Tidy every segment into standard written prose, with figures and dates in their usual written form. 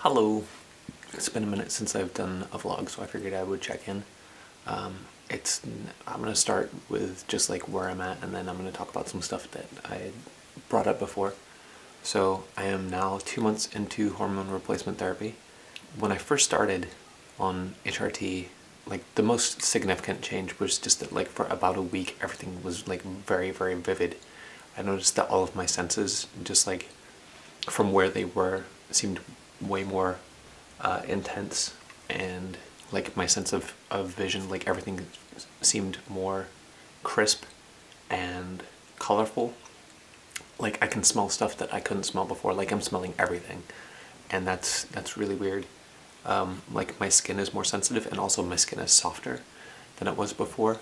Hello. It's been a minute since I've done a vlog, so I figured I would check in. I'm gonna start with just like where I'm at, and then I'm gonna talk about some stuff that I brought up before. So I am now 2 months into hormone replacement therapy. When I first started on HRT, like the most significant change was just that like for about a week everything was like very, very vivid. I noticed that all of my senses, just like from where they were, seemed way more intense, and like my sense of vision, like everything seemed more crisp and colorful. Like I can smell stuff that I couldn't smell before, like I'm smelling everything, and that's really weird. Like my skin is more sensitive, and also my skin is softer than it was before,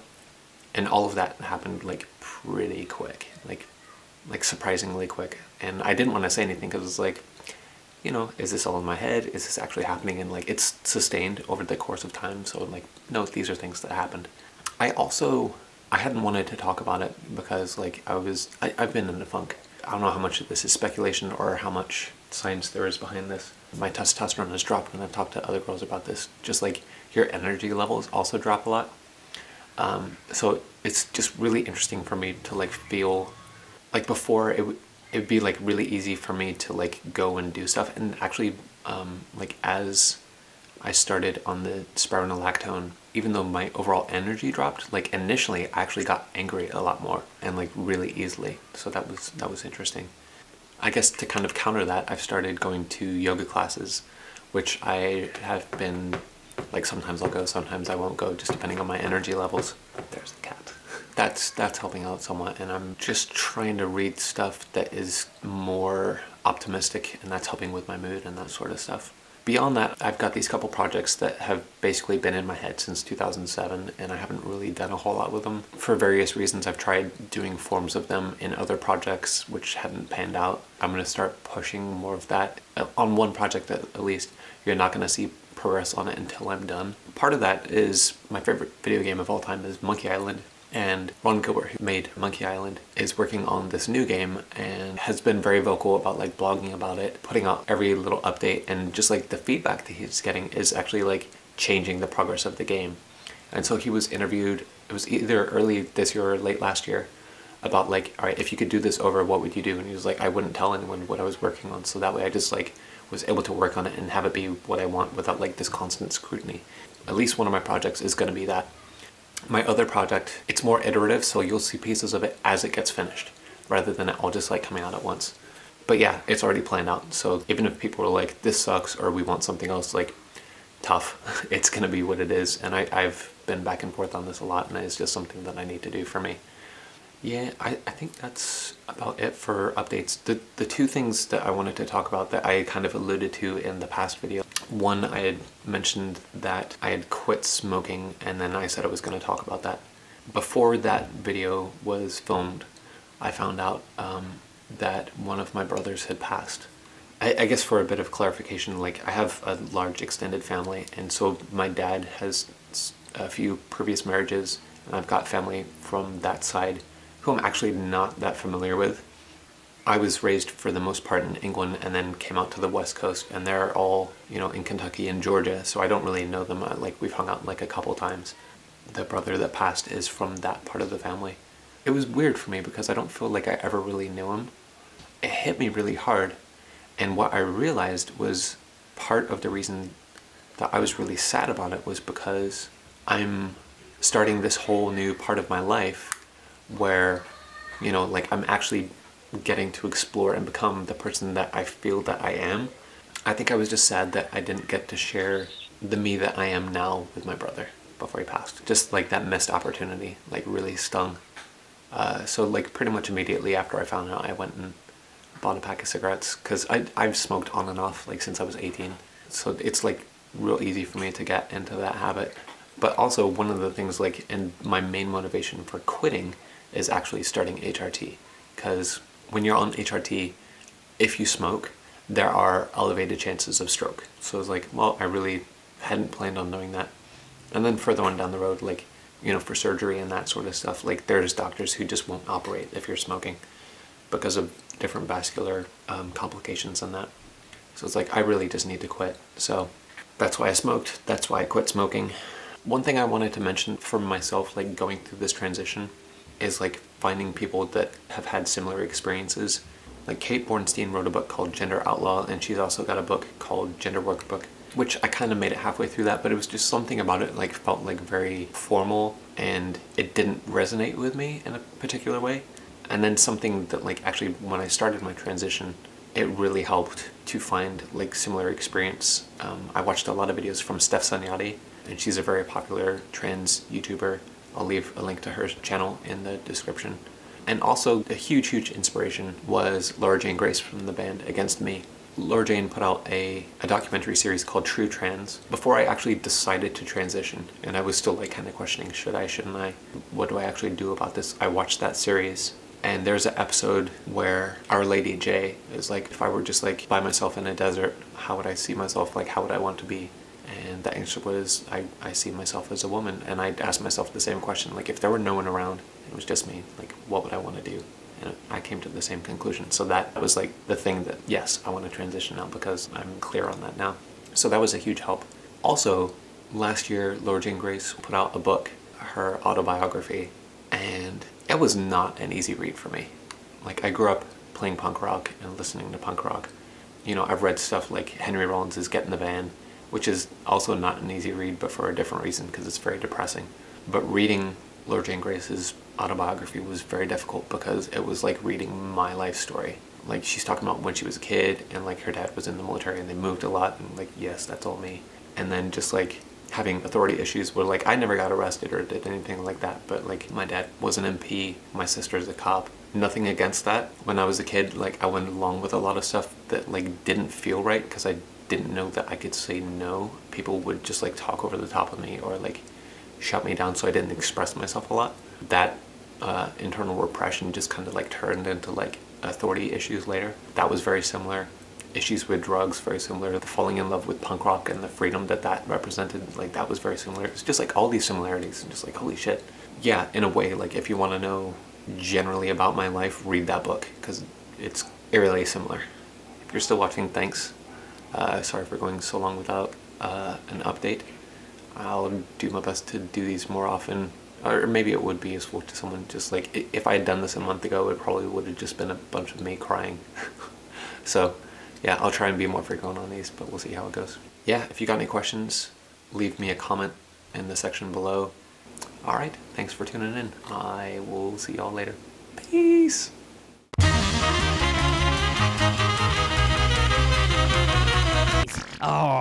and all of that happened like pretty quick, like surprisingly quick. And I didn't want to say anything because it's like, you know, is this all in my head? Is this actually happening? And like it's sustained over the course of time, so like no, these are things that happened. I hadn't wanted to talk about it because like I've been in a funk. I don't know how much of this is speculation or how much science there is behind this. My testosterone has dropped when I've talked to other girls about this. Just like your energy levels also drop a lot. So it's just really interesting for me to like feel like before it'd be like really easy for me to like go and do stuff, and actually like as I started on the spironolactone, even though my overall energy dropped, like initially I actually got angry a lot more and like really easily. So that was interesting. I guess to kind of counter that, I've started going to yoga classes, which I have been like, sometimes I'll go, sometimes I won't go, just depending on my energy levels. There's the cat. That's helping out somewhat, and I'm just trying to read stuff that is more optimistic, and that's helping with my mood and that sort of stuff. Beyond that, I've got these couple projects that have basically been in my head since 2007, and I haven't really done a whole lot with them. For various reasons, I've tried doing forms of them in other projects which hadn't panned out. I'm going to start pushing more of that. On one project at least, you're not going to see progress on it until I'm done. Part of that is my favorite video game of all time is Monkey Island. And Ron Gilbert, who made Monkey Island, is working on this new game and has been very vocal about like blogging about it, putting out every little update, and just like the feedback that he's getting is actually like changing the progress of the game. And so he was interviewed, it was either early this year or late last year, about like, all right, if you could do this over, what would you do? And he was like, I wouldn't tell anyone what I was working on, so that way I just like was able to work on it and have it be what I want without like this constant scrutiny. At least one of my projects is going to be that. My other project, it's more iterative, so you'll see pieces of it as it gets finished, rather than it all just like coming out at once. But yeah, it's already planned out, so even if people are like, this sucks, or we want something else, like, tough, it's gonna be what it is. And I've been back and forth on this a lot, and it's just something that I need to do for me. Yeah, I think that's about it for updates. The two things that I wanted to talk about that I kind of alluded to in the past video. One, I had mentioned that I had quit smoking, and then I said I was going to talk about that. Before that video was filmed, I found out that one of my brothers had passed. I guess for a bit of clarification, like I have a large extended family, and so my dad has a few previous marriages, and I've got family from that side who I'm actually not that familiar with. I was raised for the most part in England and then came out to the West Coast, and they're all, you know, in Kentucky and Georgia, so I don't really know them. Like we've hung out like a couple times. The brother that passed is from that part of the family. It was weird for me because I don't feel like I ever really knew him. It hit me really hard, and what I realized was part of the reason that I was really sad about it was because I'm starting this whole new part of my life where, you know, like I'm actually getting to explore and become the person that I feel that I am. I think I was just sad that I didn't get to share the me that I am now with my brother before he passed. Just like that missed opportunity like really stung. So like pretty much immediately after I found out, I went and bought a pack of cigarettes, because I've smoked on and off like since I was 18. So it's like real easy for me to get into that habit. But also one of the things like, and my main motivation for quitting is actually starting HRT, because when you're on HRT, if you smoke, there are elevated chances of stroke. So it's like, well, I really hadn't planned on doing that. And then further on down the road, like, you know, for surgery and that sort of stuff, like there's doctors who just won't operate if you're smoking because of different vascular complications and that. So it's like, I really just need to quit. So that's why I smoked. That's why I quit smoking. One thing I wanted to mention for myself, like going through this transition, is like finding people that have had similar experiences. Like Kate Bornstein wrote a book called Gender Outlaw, and she's also got a book called Gender Workbook, which I kind of made it halfway through that, but it was just something about it like felt like very formal, and it didn't resonate with me in a particular way. And then something that like actually when I started my transition, it really helped to find like similar experience. I watched a lot of videos from Steph Sanyati, and she's a very popular trans YouTuber. I'll leave a link to her channel in the description. And also a huge inspiration was Laura Jane Grace from the band Against Me. Laura Jane put out a documentary series called True Trans before I actually decided to transition, and I was still like kind of questioning, should I, shouldn't I? What do I actually do about this? I watched that series, and there's an episode where Our Lady J is like, if I were just like by myself in a desert, how would I see myself? Like, how would I want to be? And the answer was, I see myself as a woman. And I asked myself the same question, like if there were no one around, it was just me, like what would I want to do? And I came to the same conclusion. So that was like the thing that, yes, I want to transition now because I'm clear on that now. So that was a huge help. Also, last year, Laura Jane Grace put out a book, her autobiography, and it was not an easy read for me. Like, I grew up playing punk rock and listening to punk rock. You know, I've read stuff like Henry Rollins' Get in the Van, which is also not an easy read, but for a different reason, because it's very depressing. But reading Laura Jane Grace's autobiography was very difficult because it was like reading my life story. Like, she's talking about when she was a kid, and like her dad was in the military and they moved a lot, and like, yes, that's all me. And then just like having authority issues where like I never got arrested or did anything like that, but like my dad was an MP, my sister's a cop. Nothing against that. When I was a kid, like I went along with a lot of stuff that like didn't feel right because I didn't know that I could say no. People would just like talk over the top of me or like shut me down, so I didn't express myself a lot. That internal repression just kind of like turned into like authority issues later. That was very similar. Issues with drugs, very similar. The falling in love with punk rock and the freedom that that represented, like that was very similar. It's just like all these similarities and just like, holy shit. Yeah, in a way, like if you want to know generally about my life, read that book because it's eerily similar. If you're still watching, thanks. Sorry for going so long without an update. I'll do my best to do these more often, or maybe it would be useful to someone. Just like if I had done this a month ago, it probably would have just been a bunch of me crying. So yeah, I'll try and be more frequent on these, but we'll see how it goes. Yeah, if you got any questions, leave me a comment in the section below. All right, thanks for tuning in. I will see y'all later. Peace. Oh.